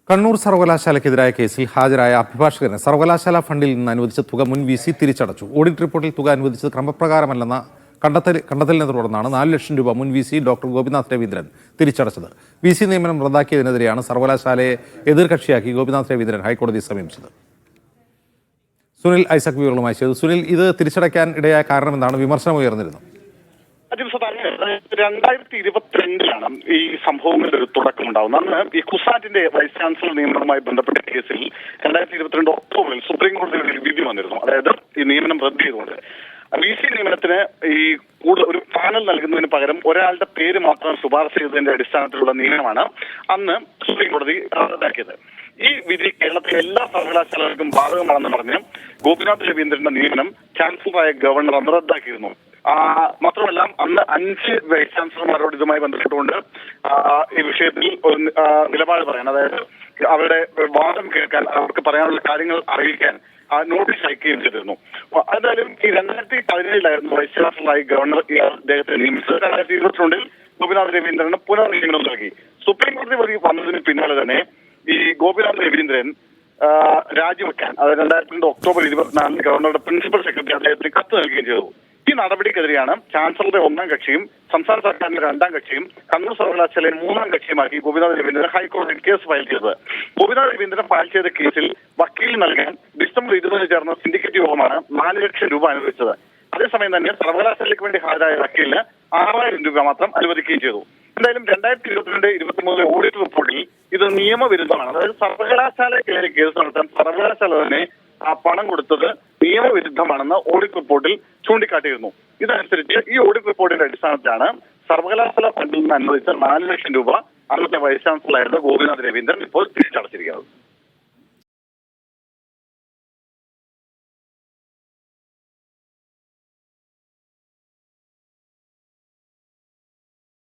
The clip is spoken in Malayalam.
കണ്ണൂർ സർവകലാശാലയ്ക്കെതിരായ കേസിൽ ഹാജരായ അഭിഭാഷകന് സർവകലാശാല ഫണ്ടിൽ നിന്ന് അനുവദിച്ച തുക മുൻ വി സി തിരിച്ചടച്ചു. ഓഡിറ്റ് റിപ്പോർട്ടിൽ തുക അനുവദിച്ചത് ക്രമപ്രകാരമല്ലെന്ന കണ്ടെത്തലിനെ തുടർന്നാണ് 4 ലക്ഷം രൂപ മുൻ V C doctor Gopinath Raveendran തിരിച്ചടച്ചത്. വി സി നിയമനം റദ്ദാക്കിയതിനെതിരെയാണ് സർവകലാശാലയെ എതിർകക്ഷിയാക്കി ഗോപിനാഥ് രവീന്ദ്രൻ ഹൈക്കോടതിയെ സമീപിച്ചത്. സുനിൽ ഐസക് വിവരങ്ങളുമായി ചെയ്തു. സുനിൽ, ഇത് തിരിച്ചടയ്ക്കാൻ ഇടയായ കാരണമെന്താണ്? വിമർശനം ഉയർന്നിരുന്നു. 2022 ഈ സംഭവങ്ങളുടെ ഒരു തുടക്കമുണ്ടാവുന്നത്. അന്ന് ഈ കുസാറ്റിന്റെ വൈസ് ചാൻസലർ നിയമനവുമായി ബന്ധപ്പെട്ട കേസിൽ 2022 ഒക്ടോബറിൽ സുപ്രീം കോടതിയുടെ ഒരു വിധി വന്നിരുന്നു. അതായത് ഈ നിയമനം റദ്ദ് ചെയ്തുകൊണ്ട് വി സി നിയമനത്തിന് ഈ കൂടുതൽ ഒരു പാനൽ നൽകുന്നതിന് പകരം ഒരാളുടെ പേര് മാത്രം ശുപാർശ ചെയ്തതിന്റെ അടിസ്ഥാനത്തിലുള്ള നിയമനമാണ് അന്ന് സുപ്രീം കോടതി റദ്ദാക്കിയത്. ഈ വിധി കേരളത്തിലെ എല്ലാ സർവകലാശാലകൾക്കും ബാധകമാണെന്ന് പറഞ്ഞ് ഗോപിനാഥ് രവീന്ദ്രന്റെ നിയമനം ചാൻസലറായ ഗവർണർ അന്ന് റദ്ദാക്കിയിരുന്നു. മാത്രമല്ല അന്ന് 5 വൈസ് ചാൻസലർമാരോട് ഇതുമായി ബന്ധപ്പെട്ടുകൊണ്ട് ഈ വിഷയത്തിൽ നിലപാട് പറയാൻ, അതായത് അവരുടെ വാദം കേൾക്കാൻ, അവർക്ക് പറയാനുള്ള കാര്യങ്ങൾ അറിയിക്കാൻ നോട്ടീസ് അയക്കുകയും ചെയ്തിരുന്നു. എന്തായാലും ഈ 2017 വൈസ് ചാൻസലറായി ഗവർണർ അദ്ദേഹത്തെ നിയമിച്ചത്. 2022 ഗോപിനാഥ് രവീന്ദ്രന് പുനർനിയമനം നൽകി. സുപ്രീം കോടതി വഴി വന്നതിന് പിന്നാലെ തന്നെ ഈ ഗോപിനാഥ് രവീന്ദ്രൻ രാജിവെക്കാൻ, അതായത് 2022 ഒക്ടോബർ 24 ഗവർണറുടെ പ്രിൻസിപ്പൽ സെക്രട്ടറി അദ്ദേഹത്തിന് കത്ത് നൽകുകയും ചെയ്തു. ഈ നടപടിക്കെതിരെയാണ് ചാൻസലറുടെ 1ാം കക്ഷിയും സംസ്ഥാന സർക്കാരിന്റെ 2ാം കക്ഷിയും കണ്ണൂർ സർവകലാശാലയെ 3ാം കക്ഷിയുമാക്കി ഗോപിനാഥ് രവീന്ദ്രൻ ഹൈക്കോടതിയിൽ കേസ് ഫയൽ ചെയ്തത്. ഗോപിനാഥ് രവീന്ദ്രൻ ഫയൽ ചെയ്ത കേസിൽ വക്കീൽ നൽകാൻ ഡിസംബർ 20 ചേർന്ന സിൻഡിക്കേറ്റ് യോഗമാണ് 4 ലക്ഷം രൂപ അനുവദിച്ചത്. അതേസമയം തന്നെ സർവകലാശാലയ്ക്ക് വേണ്ടി ഹാജരായ വക്കീലിന് 6000 രൂപ മാത്രം അനുവദിക്കുകയും ചെയ്തു. എന്തായാലും 2022-23 ഓഡിറ്റ് റിപ്പോർട്ടിൽ ഇത് നിയമവിരുദ്ധമാണ്. അതായത് സർവകലാശാലയ്ക്കെതിരെ കേസ് നടത്താൻ സർവകലാശാല തന്നെ പണം കൊടുത്തത് നിയമവിരുദ്ധമാണെന്ന് ഓഡിറ്റ് റിപ്പോർട്ടിൽ ചൂണ്ടിക്കാട്ടിയിരുന്നു. ഇതനുസരിച്ച് ഈ ഓഡിറ്റ് റിപ്പോർട്ടിന്റെ അടിസ്ഥാനത്തിലാണ് സർവകലാശാല ഫണ്ടിൽ നിന്ന് അനുവദിച്ച 4 ലക്ഷം രൂപ അന്നത്തെ വൈസ് ചാൻസലറായിരുന്ന ഗോപിനാഥ് രവീന്ദ്രൻ ഇപ്പോൾ തിരിച്ചടച്ചിരിക്കുന്നത്.